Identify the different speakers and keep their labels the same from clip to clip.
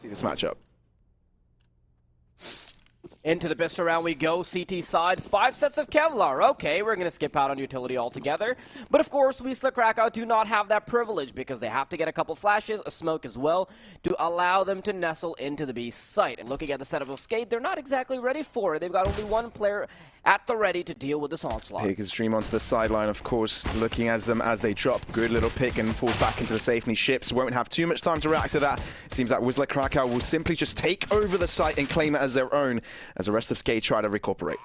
Speaker 1: See this matchup.
Speaker 2: Into the pistol round we go, CT side, 5 sets of Kevlar. Okay, we're going to skip out on utility altogether. But of course, Wisla Krakow do not have that privilege because they have to get a couple flashes, a smoke as well, to allow them to nestle into the B site. And looking at the setup of SKADE, they're not exactly ready for it. They've got only one player at the ready to deal with this onslaught.
Speaker 1: Pick his dream onto the sideline, of course, looking at them as they drop. Good little pick and falls back into the safety. Ships won't have too much time to react to that. It seems that Wisla Krakow will simply just take over the site and claim it as their own, as the rest of SKADE try to recuperate.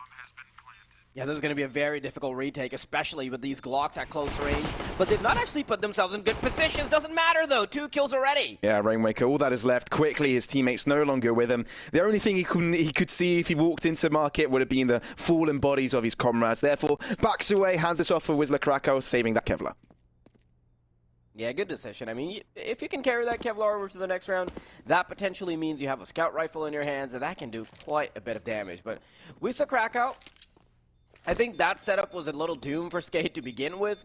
Speaker 2: Yeah, this is going to be a very difficult retake, especially with these Glocks at close range. But they've not actually put themselves in good positions. Doesn't matter, though. 2 kills already.
Speaker 1: Yeah, Rainmaker, all that is left quickly. His teammates no longer with him. The only thing he could see if he walked into market would have been the fallen bodies of his comrades. Therefore, backs away, hands this off for Wisla Krakow, saving that Kevlar.
Speaker 2: Yeah, good decision. I mean, if you can carry that Kevlar over to the next round, that potentially means you have a scout rifle in your hands, and that can do quite a bit of damage. But Wisla Krakow, I think that setup was a little doomed for SKADE to begin with.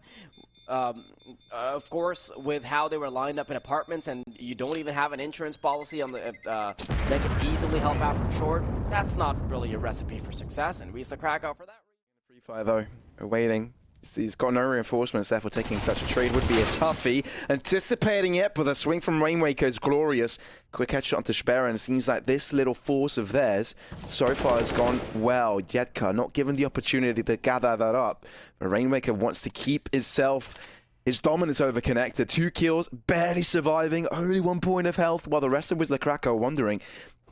Speaker 2: Of course, with how they were lined up in apartments, and you don't even have an insurance policy on the that can easily help out from short. That's not really a recipe for success, and Wisla Krakow for that.
Speaker 1: Free fire though, waiting. He's got no reinforcements, therefore taking such a trade would be a toughie. Anticipating it, but the swing from Rainmaker is glorious. Quick headshot onto Sperra, and it seems like this little force of theirs so far has gone well. Yetka not given the opportunity to gather that up. But Rainmaker wants to keep his dominance over connected. 2 kills, barely surviving, only 1 point of health, while the rest of Wisla Krakow wondering,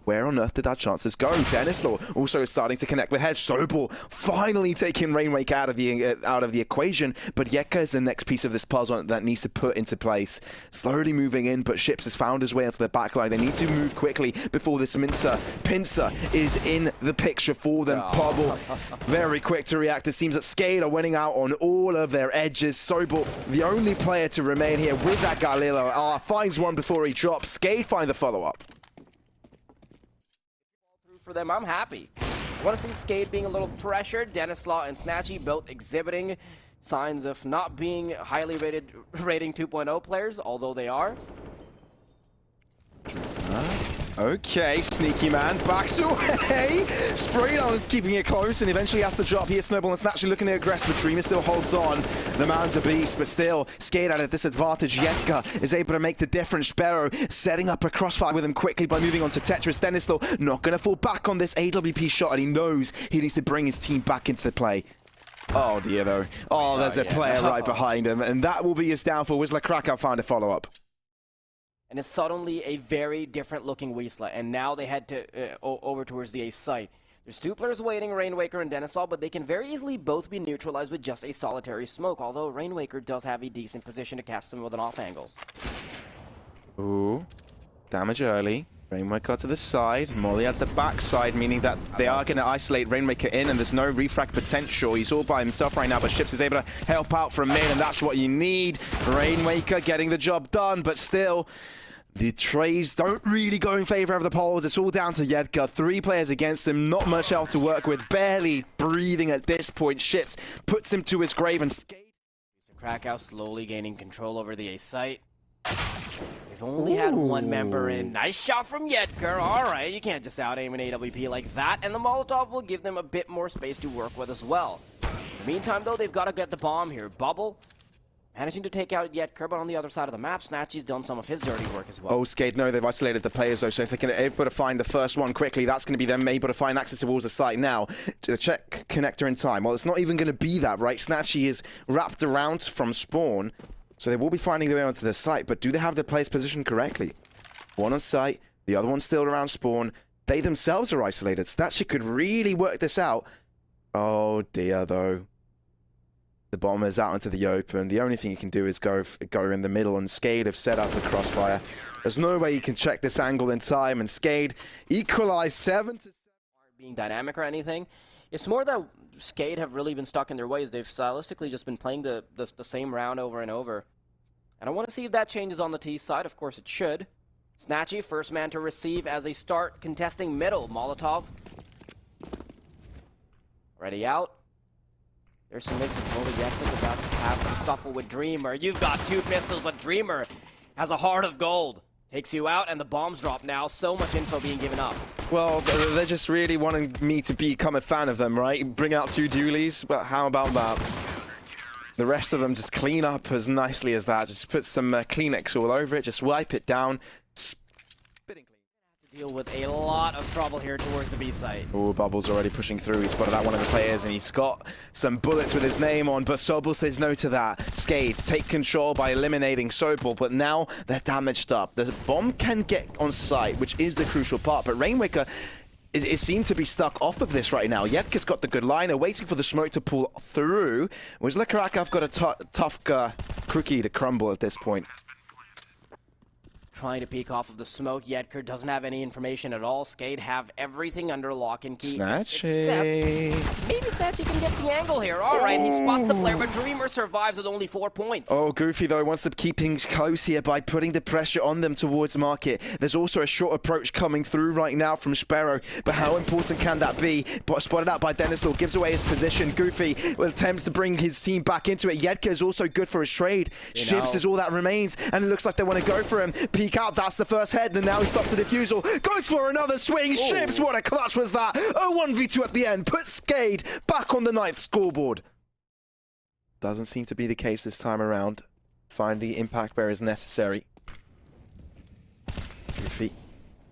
Speaker 1: where on earth did our chances go? Denislaw also starting to connect with Hedge. Sobel finally taking Rainwake out of the equation, but Yetka is the next piece of this puzzle that needs to put into place. Slowly moving in, but Ships has found his way into the backline. They need to move quickly before this pincer is in the picture for them. Pobble very quick to react. It seems that SKADE are winning out on all of their edges. Sobel, the only player to remain here with that Galileo, finds one before he drops. SKADE find the follow-up.
Speaker 2: For them, I'm happy. I want to see SKADE being a little pressured. Denislaw and Snatchy both exhibiting signs of not being highly rating 2.0 players, although they are.
Speaker 1: Okay, sneaky man backs away. Spraydown is keeping it close and eventually has to drop here. Snowball and Snatchy looking to aggress. The Dreamer still holds on. The man's a beast, but still, SKADE at a disadvantage. Yetka is able to make the difference. Sparrow setting up a crossfire with him quickly by moving on to Tetris. Denislaw not going to fall back on this AWP shot, and he knows he needs to bring his team back into the play. Oh dear though. Oh, there's a player right behind him, and that will be his downfall. Wisla Krakow found a follow-up.
Speaker 2: And it's suddenly a very different looking Wisla, and now they head to over towards the A site. There's 2 players waiting, Rainwaker and Denislaw, but they can very easily both be neutralized with just a solitary smoke, although Rainwaker does have a decent position to catch them with an off angle.
Speaker 1: Ooh, damage early. Rainmaker to the side, Molly at the backside, meaning that they are going to isolate Rainmaker in, and there's no refrag potential. He's all by himself right now, but Ships is able to help out from mid, and that's what you need. Rainmaker getting the job done, but still, the trades don't really go in favor of the Poles. It's all down to Yetka. 3 players against him, not much health to work with, barely breathing at this point. Ships puts him to his grave, and SKADE.
Speaker 2: Krakow slowly gaining control over the A site. They've only had 1 member in. Nice shot from Yetka. All right, you can't just out-aim an AWP like that, and the Molotov will give them a bit more space to work with as well. In the meantime, though, they've got to get the bomb here. Bubble managing to take out Yetka, but on the other side of the map, Snatchy's done some of his dirty work as well.
Speaker 1: Oh, SKADE, no, they've isolated the players, though, so if they can able to find the first one quickly, that's going to be them able to find access towards the site now to check connector in time. Well, it's not even going to be that, right? Snatchy is wrapped around from spawn, so they will be finding their way onto the site, but do they have their players positioned correctly? One on site, the other one's still around spawn. They themselves are isolated. Snatchy could really work this out. Oh dear, though. The bomb is out into the open. The only thing you can do is go in the middle, and SKADE have set up a crossfire. There's no way you can check this angle in time, and SKADE equalize 7-7.
Speaker 2: Being dynamic or anything. It's more that SKADE have really been stuck in their ways. They've stylistically just been playing the same round over and over. And I want to see if that changes on the T side. Of course it should. Snatchy, first man to receive as they start contesting middle. Molotov. Ready out. There's some mid-control. Yekta's about to have a scuffle with Dreamer. You've got 2 pistols, but Dreamer has a heart of gold. Takes you out, and the bombs drop now. So much info being given up.
Speaker 1: Well, they're just really wanting me to become a fan of them, right? Bring out 2 dualies, but how about that? The rest of them just clean up as nicely as that. Just put some Kleenex all over it, just wipe it down. Spitting clean.
Speaker 2: Deal with a lot of trouble here towards the B site.
Speaker 1: Oh, Bubble's already pushing through. He spotted out one of the players, and he's got some bullets with his name on, but Sobel says no to that. SKADE take control by eliminating Sobel, but now they're damaged up. The bomb can get on site, which is the crucial part, but Rainmaker is seen to be stuck off of this right now. Yetka's got the good liner, waiting for the smoke to pull through. Wisla Krakow got a tough cookie to crumble at this point.
Speaker 2: Trying to peek off of the smoke. Yetka doesn't have any information at all. SKADE have everything under lock and key.
Speaker 1: Snatchy.
Speaker 2: Except maybe Snatchy can get the angle here. All right, he spots the player, but Dreamer survives with only 4 points.
Speaker 1: Oh, Goofy, though, wants to keep things close here by putting the pressure on them towards market. There's also a short approach coming through right now from Sparrow, but how important can that be? But spotted out by Denislaw, gives away his position. Goofy attempts to bring his team back into it. Yetka is also good for his trade. Ships is all that remains, and it looks like they want to go for him. Peek out, that's the first head, and now he stops the defusal. Goes for another swing. Ooh. Ships, what a clutch was that? 1v2 at the end. Puts SKADE back on the 9th scoreboard. Doesn't seem to be the case this time around. Finally, impact bear is necessary. Goofy.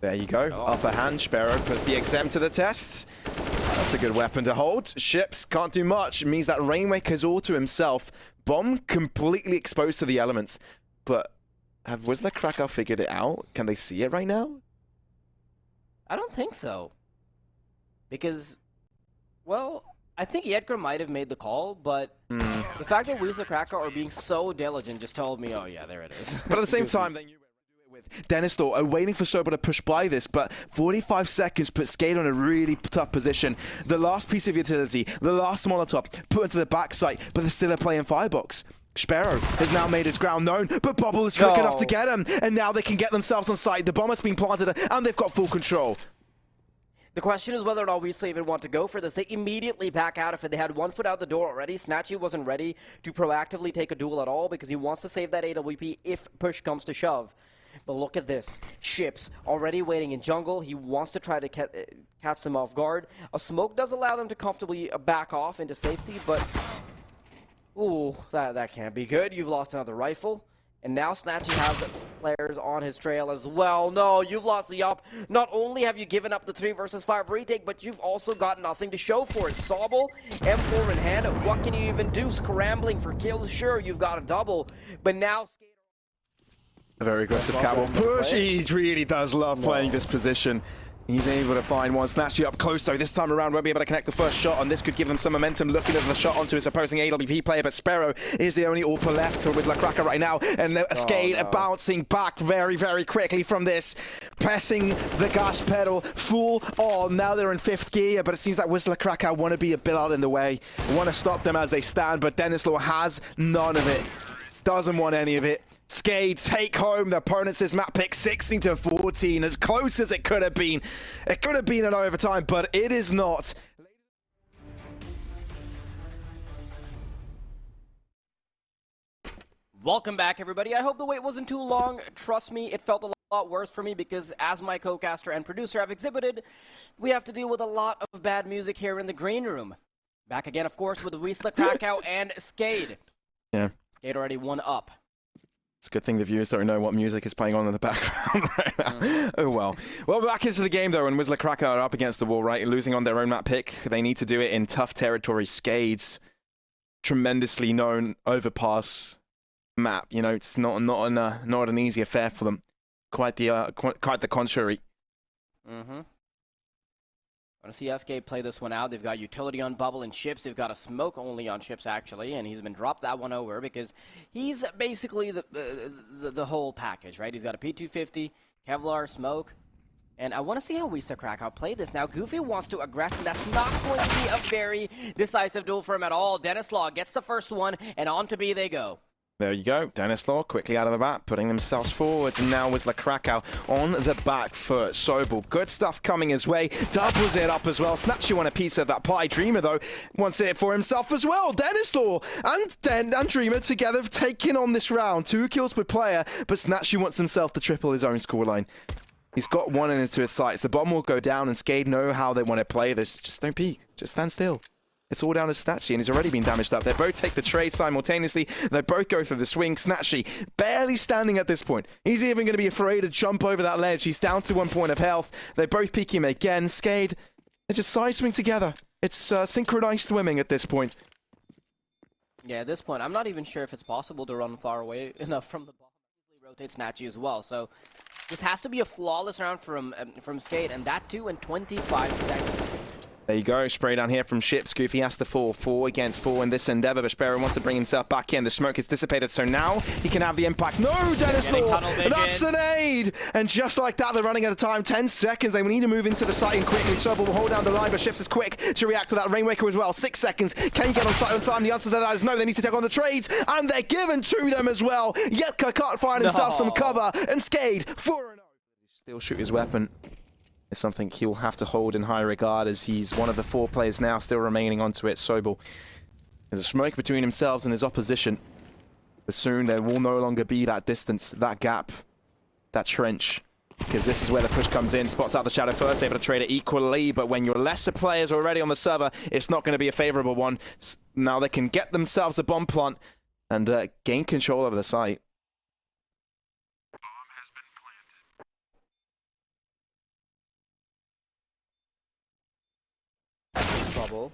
Speaker 1: There you go.
Speaker 2: Oh.
Speaker 1: Upper hand. Sparrow puts the exempt to the test. That's a good weapon to hold. Ships can't do much. It means that Rainmaker's all to himself. Bomb completely exposed to the elements. But have Wisla Krakow figured it out? Can they see it right now?
Speaker 2: I don't think so. Because, well, I think Yetka might have made the call, but the fact that Wisla Krakow are being so diligent just told me, oh yeah, there it is.
Speaker 1: But at the same time, they knew where to do it with Denislaw, waiting for Sober to push by this, but 45 seconds puts SKADE on a really tough position. The last piece of utility, the last Molotov, put into the backside, but they're still playing firebox. Sparrow has now made his ground known, but Bubble is quick enough to get him, and now they can get themselves on site. The bomb has been planted, and they've got full control.
Speaker 2: The question is whether or not Wisla even want to go for this. They immediately back out of it. They had 1 foot out the door already. Snatchy wasn't ready to proactively take a duel at all because he wants to save that AWP if push comes to shove. But look at this. Ships already waiting in jungle. He wants to try to catch them off guard. A smoke does allow them to comfortably back off into safety, but ooh, that can't be good. You've lost another rifle. And now Snatchy has players on his trail as well. No, you've lost the up. Not only have you given up the 3 versus 5 retake, but you've also got nothing to show for it. Sobel, M4 in hand, what can you even do? Scrambling for kills, sure, you've got a double. But now
Speaker 1: A very aggressive cowboy push. He really does love playing this position. He's able to find one. Snatchy up close, though. This time around, won't be able to connect the first shot, and this could give them some momentum. Looking at the shot onto his opposing AWP player, but Sparrow is the only AWP left for Wisla Krakow right now. And SKADE bouncing back very, very quickly from this. Pressing the gas pedal full on. Now they're in 5th gear, but it seems like Wisla Krakow want to be a bit out in the way. Want to stop them as they stand, but Denislaw has none of it. Doesn't want any of it. SKADE take home the opponent's map pick 16-14, as close as it could have been. It could have been an overtime, but it is not.
Speaker 2: welcome back, everybody. I hope the wait wasn't too long. Trust me, it felt a lot worse for me because, as my co-caster and producer have exhibited, we have to deal with a lot of bad music here in the green room. Back again, of course, with Wisla Krakow and SKADE.
Speaker 1: Yeah.
Speaker 2: SKADE already 1 up.
Speaker 1: It's a good thing the viewers don't know what music is playing on in the background right now. Oh well. Well, back into the game though, and Wisla Krakow are up against the wall, right? Losing on their own map pick. They need to do it in tough territory. SKADE's tremendously known overpass map. You know, it's not an easy affair for them. Quite the contrary.
Speaker 2: Mm-hmm. I want to see SKADE play this one out. They've got utility on Bubble and Ships. They've got a smoke only on Ships, actually, and he's been dropped that one over because he's basically the whole package, right? He's got a P250, Kevlar, smoke, and I want to see how Wisla Krakow play this. Now, Goofy wants to aggress, and that's not going to be a very decisive duel for him at all. Denislaw gets the first one, and on to B they go.
Speaker 1: There you go. Denislaw quickly out of the bat, putting themselves forwards. And now Wisla Krakow on the back foot. Sobel, good stuff coming his way. Doubles it up as well. Snatchy won a piece of that pie. Dreamer, though, wants it for himself as well. Denislaw and Dreamer together taking on this round. 2 kills per player, but Snatchy wants himself to triple his own scoreline. He's got one into his sights. The bomb will go down, and SKADE know how they want to play this. Just don't peek. Just stand still. It's all down to Snatchy, and he's already been damaged up. They both take the trade simultaneously. They both go through the swing. Snatchy barely standing at this point. He's even going to be afraid to jump over that ledge. He's down to 1 point of health. They both peek him again. SKADE, they just side swing together. It's synchronized swimming at this point.
Speaker 2: Yeah, at this point, I'm not even sure if it's possible to run far away enough from the ball. Rotate Snatchy as well, so this has to be a flawless round from SKADE, and that too in 25 seconds.
Speaker 1: There you go, spray down here from Ships. Goofy has to fall 4 against 4 in this endeavor, but Sparrow wants to bring himself back in. The smoke is dissipated, so now he can have the impact. No, Denislaw! That's an aid! And just like that, they're running out of time. 10 seconds. They need to move into the site and quickly. Sobel will hold down the line, but Ships is quick to react to that. Rainwaker as well. 6 seconds. Can you get on site on time? The answer to that is no. They need to take on the trades, and they're given to them as well. Yetka can't find himself some cover, and SKADE 4-0. Still shoot his weapon. Is something he'll have to hold in high regard, as he's one of the 4 players now still remaining onto it. Sobel. There's a smoke between himself and his opposition. But soon there will no longer be that distance, that gap, that trench. Because this is where the push comes in. Spots out the shadow first, able to trade it equally. But when your lesser players are already on the server, it's not going to be a favorable one. Now they can get themselves a bomb plant and gain control over the site.
Speaker 2: Trouble.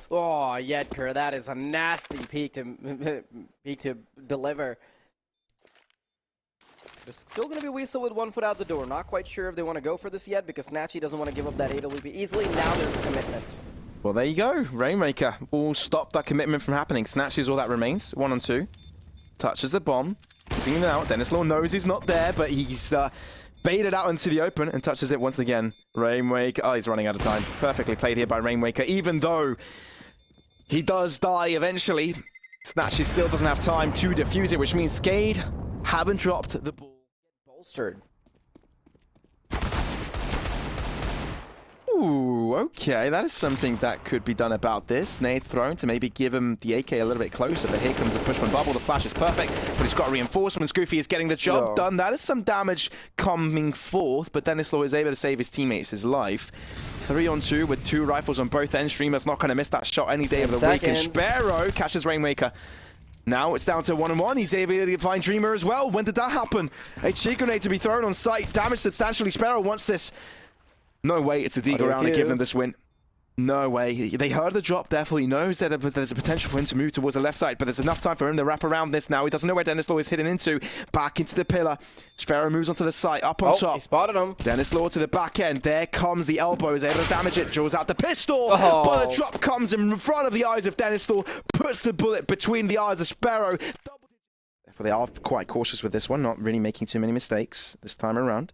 Speaker 2: Oh, Yedker, that is a nasty peak to deliver. There's still going to be Wisla with 1 foot out the door. Not quite sure if they want to go for this yet, because Snatchy doesn't want to give up that AWP easily. Now there's a commitment.
Speaker 1: Well, there you go. Rainmaker will stop that commitment from happening. Snatchy is all that remains. 1 on 2. Touches the bomb. Keeping it out. Denislaw knows he's not there, but he's baited out into the open and touches it once again. Rainwaker. Oh, he's running out of time. Perfectly played here by Rainwaker. Even though he does die eventually, Snatchy still doesn't have time to defuse it, which means SKADE haven't dropped the ball.
Speaker 2: Bolstered.
Speaker 1: Ooh, okay, that is something that could be done about this. Nade thrown to maybe give him the AK a little bit closer, but here comes the push from Bubble. The flash is perfect, but he's got reinforcements. Goofy is getting the job done. That is some damage coming forth, but Denislaw is able to save his teammates his life. 3 on 2 with 2 rifles on both ends. Streamer's not going to miss that shot any day of the week, and Sparrow catches Rainmaker. Now it's down to 1 on 1. He's able to find Dreamer as well. When did that happen? A cheat grenade to be thrown on site. Damage substantially. Sparrow wants this. No way it's a dig around to give them this win. No way. They heard the drop, definitely knows that there's a potential for him to move towards the left side, but there's enough time for him to wrap around this now. He doesn't know where Denislaw is hidden into. Back into the pillar. Sparrow moves onto the site, up on top.
Speaker 2: He spotted him.
Speaker 1: Denislaw to the back end. There comes the elbow. Is able to damage it. Draws out the pistol. But the drop comes in front of the eyes of Denislaw. Puts the bullet between the eyes of Sparrow. Therefore, they are quite cautious with this one, not really making too many mistakes this time around.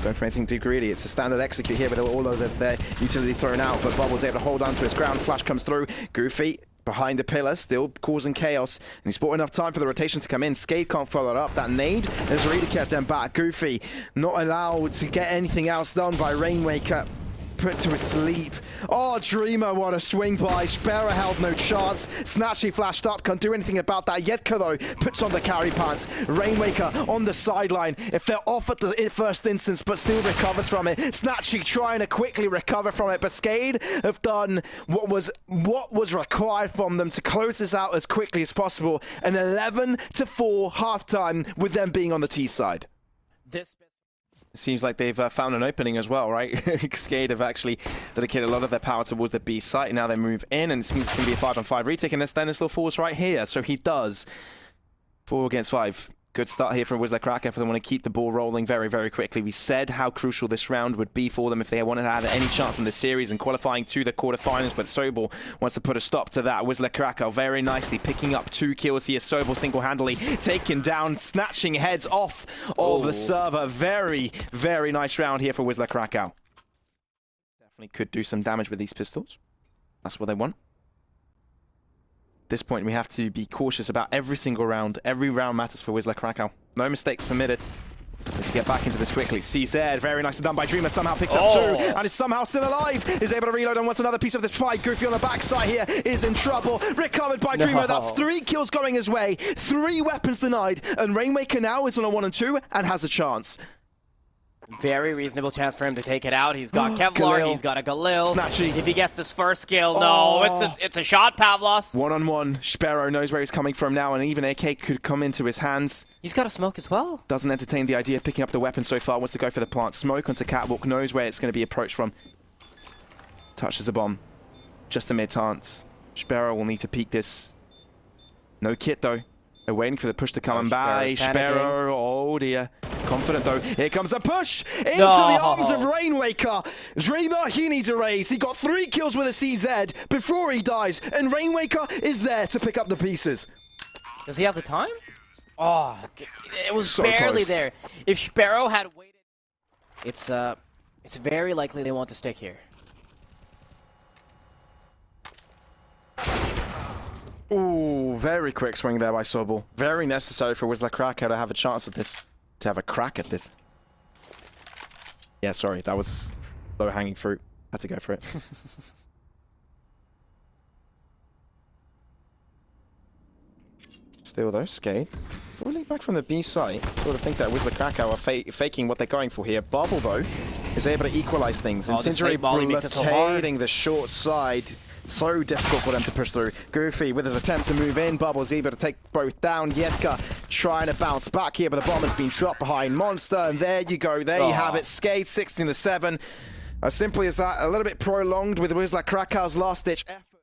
Speaker 1: Going for anything too greedy. It's a standard execute here, but all of their utility thrown out. But Bubble's able to hold on to his ground. Flash comes through. Goofy behind the pillar, still causing chaos. And he's bought enough time for the rotation to come in. SKADE can't follow it up. That nade has really kept them back. Goofy not allowed to get anything else done by Rainwaker. Put to sleep. Oh, Dreamer, what a swing by. Sparrow held no chance. Snatchy flashed up, can't do anything about that. Yetka, though, puts on the carry pants. Rainwaker on the sideline. It fell off at the first instance, but still recovers from it. Snatchy trying to quickly recover from it, but SKADE have done what was required from them to close this out as quickly as possible. An 11-4 halftime with them being on the T side. It seems like they've found an opening as well, right? SKADE have actually dedicated a lot of their power towards the B site. Now they move in, and it seems it's going to be a 5-on-5 retake, and Denislaw falls right here. So he does. 4 against 5. Good start here from Wisla Krakow if they want to keep the ball rolling very, very quickly. We said how crucial this round would be for them if they wanted to have any chance in this series and qualifying to the quarterfinals, but Sobel wants to put a stop to that. Wisla Krakow very nicely picking up 2 kills here. Sobel single-handedly taking down, snatching heads off of the server. Very, very nice round here for Wisla Krakow. Definitely could do some damage with these pistols. That's what they want. At this point, we have to be cautious about every single round. Every round matters for Wisla Krakow. No mistakes permitted. Let's get back into this quickly. CZ, very nicely done by Dreamer, somehow picks up 2, and is somehow still alive. Is able to reload and wants another piece of this fight. Goofy on the backside here is in trouble. Recovered by Dreamer. That's 3 kills going his way. 3 weapons denied, and Rainmaker now is on a 1 and 2 and has a chance.
Speaker 2: Very reasonable chance for him to take it out. He's got Kevlar,
Speaker 1: Galil.
Speaker 2: He's got a Galil.
Speaker 1: Snatchy.
Speaker 2: If he gets this first kill, no, it's a shot, Pavlos.
Speaker 1: 1-on-1. Sparrow knows where he's coming from now, and even AK could come into his hands.
Speaker 2: He's got a smoke as well.
Speaker 1: Doesn't entertain the idea of picking up the weapon so far. Wants to go for the plant. Smoke onto Catwalk. Knows where it's going to be approached from. Touches the bomb. Just a mid-chance. Sparrow will need to peek this. No kit, though. They're waiting for the push to come by. Sparrow, oh dear. Confident though. Here comes a push into the arms of Rainmaker. Dreamer, he needs a raise. He got 3 kills with a CZ before he dies, and Rainmaker is there to pick up the pieces.
Speaker 2: Does he have the time? Oh, it was
Speaker 1: So
Speaker 2: barely
Speaker 1: close.
Speaker 2: there. If Sparrow had waited, it's very likely they want to stick here.
Speaker 1: Ooh, very quick swing there by Sobel. Very necessary for Wisla Krakow to have a chance at this. To have a crack at this. Yeah, sorry, that was low-hanging fruit. Had to go for it. Still though, SKADE. Rolling back from the B site. Sort of think that Wisla Krakow are faking what they're going for here. Bubble though is able to equalize things. Incendiary blockading the short side. So difficult for them to push through. Goofy with his attempt to move in. Bubble's able to take both down. Yetka trying to bounce back here, but the bomb has been shot behind Monster. And there you go. There you have it. SKADE 16-7. As simply as that. A little bit prolonged with Wisla Krakow's last-ditch effort.